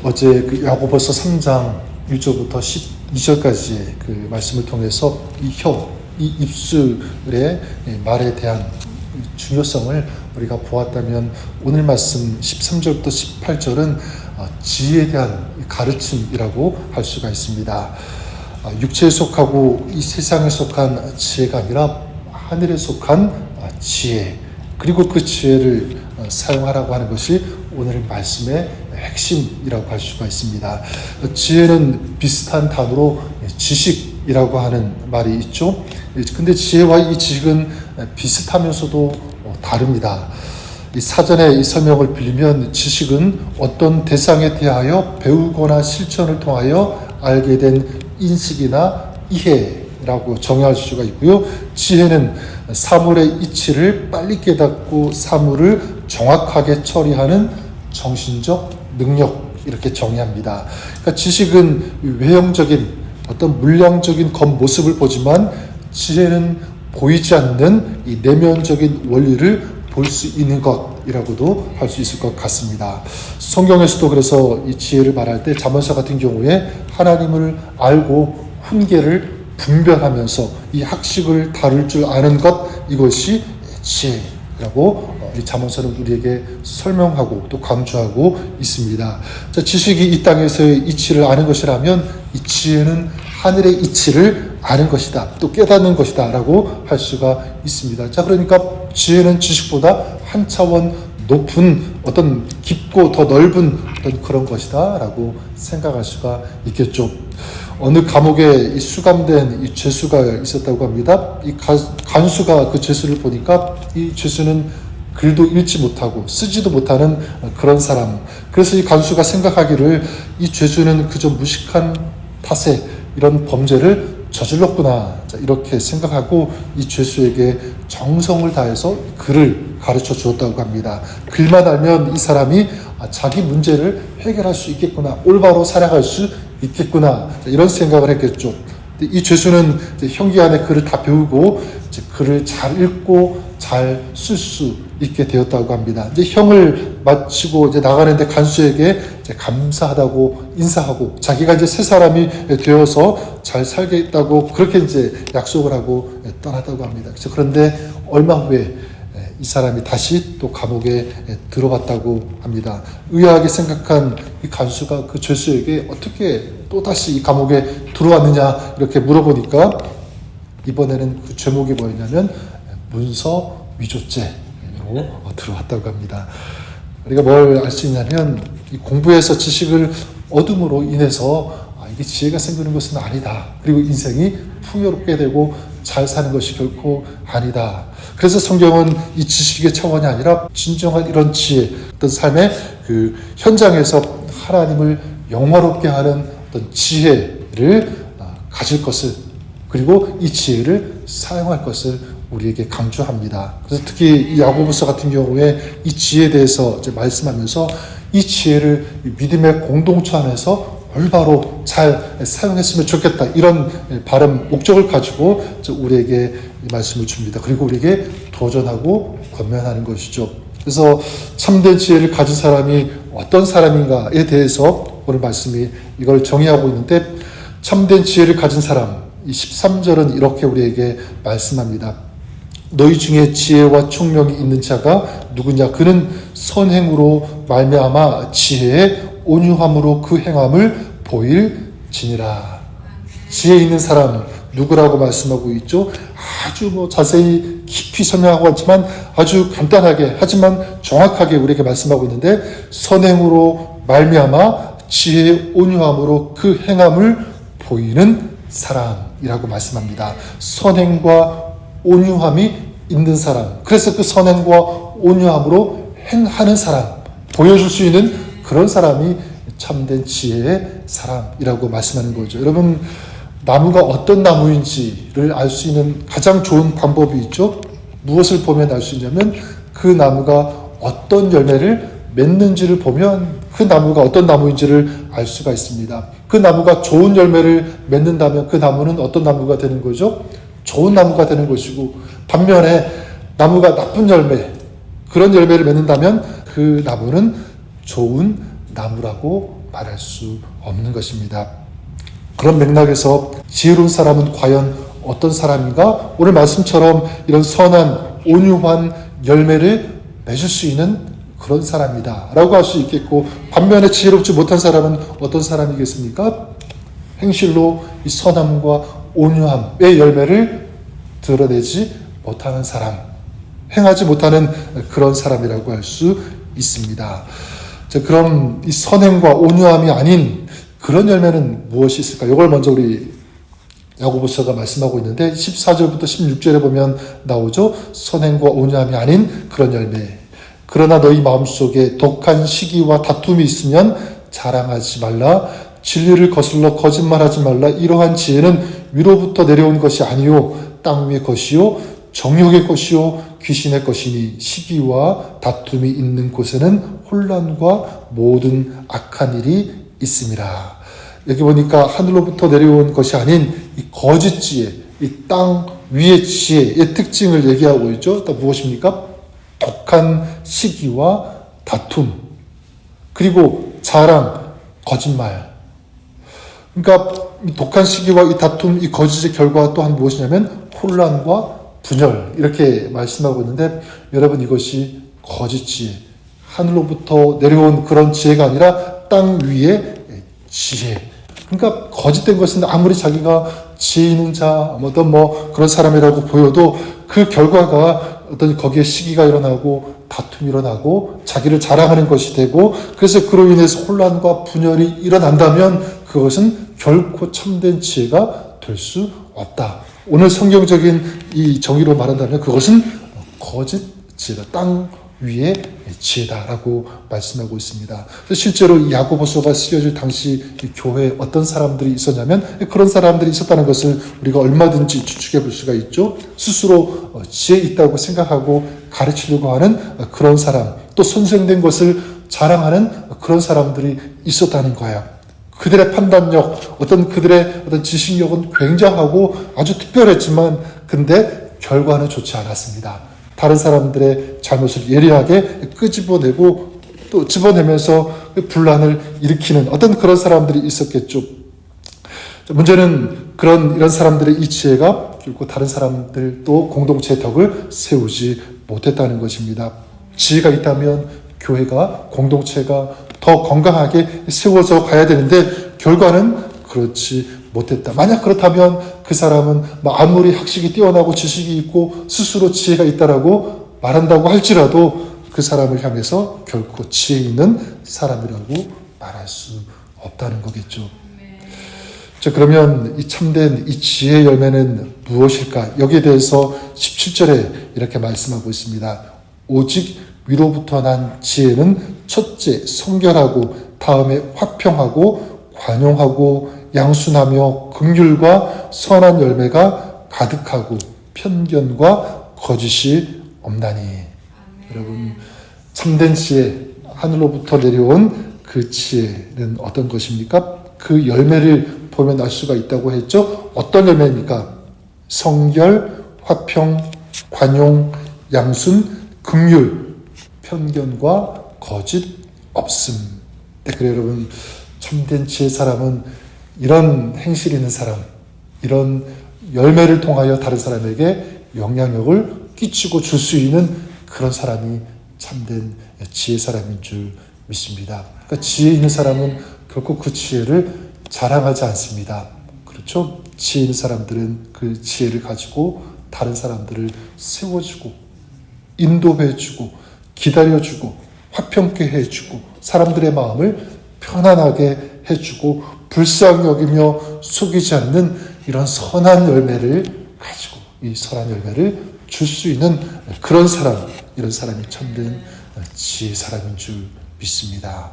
어제 야고보서 3장 1절부터 12절까지의 그 말씀을 통해서 이 입술의 말에 대한 중요성을 우리가 보았다면, 오늘 말씀 13절부터 18절은 지혜에 대한 가르침이라고 할 수가 있습니다. 육체에 속하고 이 세상에 속한 지혜가 아니라 하늘에 속한 지혜, 그리고 그 지혜를 사용하라고 하는 것이 오늘 말씀의 핵심이라고 할 수가 있습니다. 지혜는 비슷한 단어로 지식이라고 하는 말이 있죠. 근데 지혜와 이 지식은 비슷하면서도 다릅니다. 이 사전의 이 설명을 빌리면, 지식은 어떤 대상에 대하여 배우거나 실천을 통하여 알게 된 인식이나 이해라고 정의할 수가 있고요. 지혜는 사물의 이치를 빨리 깨닫고 사물을 정확하게 처리하는 정신적 능력, 이렇게 정의합니다. 그러니까 지식은 외형적인 어떤 물량적인 겉모습을 보지만, 지혜는 보이지 않는 이 내면적인 원리를 볼 수 있는 것이라고도 할 수 있을 것 같습니다. 성경에서도 그래서 이 지혜를 말할 때 잠언서 같은 경우에 하나님을 알고 훈계를 분별하면서 이 학식을 다룰 줄 아는 것, 이것이 지혜라고 이 잠언서는 우리에게 설명하고 또 강조하고 있습니다. 자, 지식이 이 땅에서의 이치를 아는 것이라면, 이 지혜는 하늘의 이치를 아는 것이다, 또 깨닫는 것이다 라고 할 수가 있습니다. 자, 그러니까 지혜는 지식보다 한 차원 높은 어떤 깊고 더 넓은 어떤 그런 것이다 라고 생각할 수가 있겠죠. 어느 감옥에 수감된 이 죄수가 있었다고 합니다. 이 간수가 그 죄수를 보니까 이 죄수는 글도 읽지 못하고 쓰지도 못하는 그런 사람. 그래서 이 간수가 생각하기를, 이 죄수는 그저 무식한 탓에 이런 범죄를 저질렀구나, 이렇게 생각하고 이 죄수에게 정성을 다해서 글을 가르쳐 주었다고 합니다. 글만 알면 이 사람이 자기 문제를 해결할 수 있겠구나, 올바로 살아갈 수 있겠구나, 이런 생각을 했겠죠. 이 죄수는 형기 안에 글을 다 배우고 글을 잘 읽고 잘 쓸 수 있게 되었다고 합니다. 이제 형을 마치고 이제 나가는데 간수에게 이제 감사하다고 인사하고, 자기가 이제 새 사람이 되어서 잘 살겠다고 그렇게 이제 약속을 하고 떠났다고 합니다. 그런데 얼마 후에 이 사람이 다시 또 감옥에 들어갔다고 합니다. 의아하게 생각한 이 간수가 그 죄수에게 어떻게 또 다시 이 감옥에 들어왔느냐 이렇게 물어보니까, 이번에는 그 죄목이 뭐였냐면 문서 위조죄로 들어왔다고 합니다. 우리가 뭘 알 수 있냐면, 이 공부해서 지식을 얻음으로 인해서 이게 지혜가 생기는 것은 아니다. 그리고 인생이 풍요롭게 되고 잘 사는 것이 결코 아니다. 그래서 성경은 이 지식의 차원이 아니라 진정한 이런 지혜, 어떤 삶의 그 현장에서 하나님을 영화롭게 하는 어떤 지혜를 가질 것을, 그리고 이 지혜를 사용할 것을 우리에게 강조합니다. 그래서 특히 이 야고보서 같은 경우에 이 지혜에 대해서 이제 말씀하면서, 이 지혜를 믿음의 공동체 안에서 올바로 잘 사용했으면 좋겠다, 이런 바람 목적을 가지고 우리에게 이 말씀을 줍니다. 그리고 우리에게 도전하고 권면하는 것이죠. 그래서 참된 지혜를 가진 사람이 어떤 사람인가에 대해서 오늘 말씀이 이걸 정의하고 있는데, 참된 지혜를 가진 사람, 이 13절은 이렇게 우리에게 말씀합니다. 너희 중에 지혜와 총명이 있는 자가 누구냐? 그는 선행으로 말미암아 지혜의 온유함으로 그 행함을 보일지니라. 지혜 있는 사람 누구라고 말씀하고 있죠? 아주 자세히 깊이 설명하고 있지만 아주 간단하게, 하지만 정확하게 우리에게 말씀하고 있는데, 선행으로 말미암아 지혜의 온유함으로 그 행함을 보이는 사람이라고 말씀합니다. 선행과 온유함이 있는 사람, 그래서 그 선행과 온유함으로 행하는 사람, 보여줄 수 있는 그런 사람이 참된 지혜의 사람이라고 말씀하는 거죠. 여러분, 나무가 어떤 나무인지를 알 수 있는 가장 좋은 방법이 있죠. 무엇을 보면 알 수 있냐면, 그 나무가 어떤 열매를 맺는지를 보면 그 나무가 어떤 나무인지를 알 수가 있습니다. 그 나무가 좋은 열매를 맺는다면 그 나무는 어떤 나무가 되는 거죠? 좋은 나무가 되는 것이고, 반면에 나무가 나쁜 열매, 그런 열매를 맺는다면 그 나무는 좋은 나무라고 말할 수 없는 것입니다. 그런 맥락에서 지혜로운 사람은 과연 어떤 사람인가? 오늘 말씀처럼 이런 선한 온유한 열매를 맺을 수 있는 그런 사람이다 라고 할 수 있겠고, 반면에 지혜롭지 못한 사람은 어떤 사람이겠습니까? 행실로 이 선함과 온유함의 열매를 드러내지 못하는 사람, 행하지 못하는 그런 사람이라고 할 수 있습니다. 자, 그럼 이 선행과 온유함이 아닌 그런 열매는 무엇이 있을까? 이걸 먼저 우리 야고보서가 말씀하고 있는데 14절부터 16절에 보면 나오죠. 선행과 온유함이 아닌 그런 열매. 그러나 너희 마음속에 독한 시기와 다툼이 있으면 자랑하지 말라. 진리를 거슬러 거짓말하지 말라. 이러한 지혜는 위로부터 내려온 것이 아니요 땅 위의 것이요 정욕의 것이요 귀신의 것이니 시기와 다툼이 있는 곳에는 혼란과 모든 악한 일이 있음이라. 여기 보니까 하늘로부터 내려온 것이 아닌 이 거짓 지혜, 이 땅 위의 지혜의 특징을 얘기하고 있죠. 또 무엇입니까? 독한 시기와 다툼, 그리고 자랑, 거짓말. 그러니까 이 독한 시기와 이 다툼, 이 거짓의 결과가 또한 무엇이냐면 혼란과 분열, 이렇게 말씀하고 있는데, 여러분, 이것이 거짓 지혜, 하늘로부터 내려온 그런 지혜가 아니라 땅 위의 지혜. 그러니까 거짓된 것은 아무리 자기가 지혜 있는 자, 어떤 그런 사람이라고 보여도 그 결과가 어떤 거기에 시기가 일어나고 다툼이 일어나고 자기를 자랑하는 것이 되고, 그래서 그로 인해서 혼란과 분열이 일어난다면 그것은 결코 참된 지혜가 될 수 없다. 오늘 성경적인 이 정의로 말한다면 그것은 거짓 지혜다. 땅 위의 지혜다라고 말씀하고 있습니다. 실제로 이 야고보서가 쓰여질 당시 이 교회에 어떤 사람들이 있었냐면 그런 사람들이 있었다는 것을 우리가 얼마든지 추측해 볼 수가 있죠. 스스로 지혜 있다고 생각하고 가르치려고 하는 그런 사람, 또 선생된 것을 자랑하는 그런 사람들이 있었다는 거예요. 그들의 판단력, 그들의 어떤 지식력은 굉장하고 아주 특별했지만, 근데 결과는 좋지 않았습니다. 다른 사람들의 잘못을 예리하게 끄집어내고 또 집어내면서 분란을 일으키는 어떤 그런 사람들이 있었겠죠. 문제는 이런 사람들의 이 지혜가 결국 다른 사람들도 공동체의 덕을 세우지 못했다는 것입니다. 지혜가 있다면 교회가, 공동체가 더 건강하게 세워져 가야 되는데 결과는 그렇지 못했다. 만약 그렇다면 그 사람은 아무리 학식이 뛰어나고 지식이 있고 스스로 지혜가 있다라고 말한다고 할지라도 그 사람을 향해서 결코 지혜 있는 사람이라고 말할 수 없다는 거겠죠. 자, 그러면 이 참된 이 지혜의 열매는 무엇일까? 여기에 대해서 17절에 이렇게 말씀하고 있습니다. 오직 위로부터 난 지혜는 첫째 성결하고 다음에 화평하고 관용하고 양순하며 긍휼과 선한 열매가 가득하고 편견과 거짓이 없나니. 여러분, 참된 지혜, 하늘로부터 내려온 그 지혜는 어떤 것입니까? 그 열매를 보면 알 수가 있다고 했죠. 어떤 열매입니까? 성결, 화평, 관용, 양순, 긍휼, 편견과 거짓 없음. 네, 그래 여러분, 참된 지혜 사람은 이런 행실 있는 사람, 이런 열매를 통하여 다른 사람에게 영향력을 끼치고 줄 수 있는 그런 사람이 참된 지혜 사람인 줄 믿습니다. 그러니까 지혜 있는 사람은 결코 그 지혜를 자랑하지 않습니다. 그렇죠? 지혜 있는 사람들은 그 지혜를 가지고 다른 사람들을 세워주고 인도해주고 기다려주고 화평케 해주고 사람들의 마음을 편안하게 해주고 불쌍히 여기며 속이지 않는 이런 선한 열매를 가지고 이 선한 열매를 줄 수 있는 그런 사람, 이런 사람이 참된 지혜 사람인 줄 믿습니다.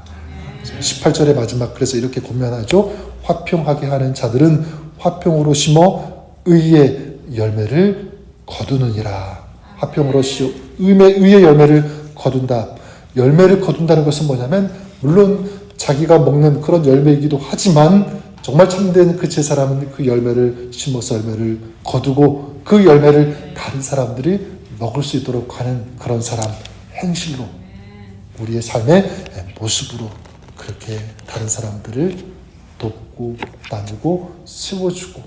18절의 마지막, 그래서 이렇게 고면하죠. 화평하게 하는 자들은 화평으로 심어 의의 열매를 거두느니라. 화평으로 심어 의의 열매를 거둔다. 열매를 거둔다는 것은 뭐냐면 물론 자기가 먹는 그런 열매이기도 하지만 정말 참된 그 제 사람은 그 열매를 심어서 열매를 거두고 그 열매를 다른 사람들이 먹을 수 있도록 하는 그런 사람, 행실로, 우리의 삶의 모습으로, 그렇게 다른 사람들을 돕고 나누고 세워주고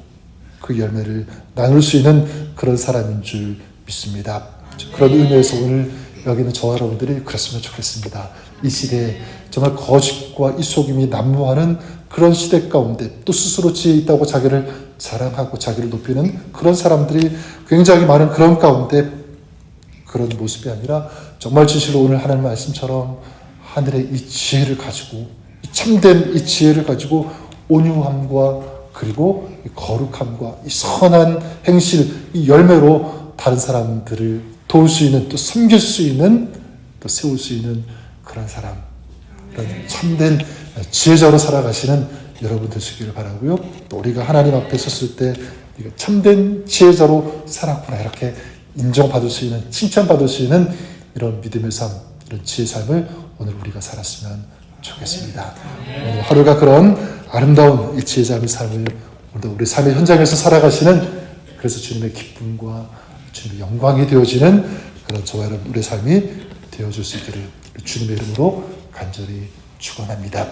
그 열매를 나눌 수 있는 그런 사람인 줄 믿습니다. 그런 의미에서 오늘 여기 있는 저와 여러분들이 그랬으면 좋겠습니다. 이 시대에 정말 거짓과 이 속임이 난무하는 그런 시대 가운데 또 스스로 지혜 있다고 자기를 자랑하고 자기를 높이는 그런 사람들이 굉장히 많은 그런 가운데 그런 모습이 아니라 정말 진실로 오늘 하나님 말씀처럼 하늘의 이 지혜를 가지고 이 참된 이 지혜를 가지고 온유함과 그리고 이 거룩함과 이 선한 행실 이 열매로 다른 사람들을 도울 수 있는 또 섬길 수 있는 또 세울 수 있는 그런 사람 그런 참된 지혜자로 살아가시는 여러분 되시기를 바라고요. 또 우리가 하나님 앞에 섰을 때 우리가 참된 지혜자로 살았구나 이렇게 인정받을 수 있는 칭찬받을 수 있는 이런 믿음의 삶 이런 지혜의 삶을 오늘 우리가 살았으면 좋겠습니다. 오늘 하루가 그런 아름다운 이 지혜자의 삶을 오늘도 우리 삶의 현장에서 살아가시는 그래서 주님의 기쁨과 주님의 영광이 되어지는 그런 저와 여러분 우리의 삶이 되어줄 수 있기를 주님의 이름으로 간절히 축원합니다.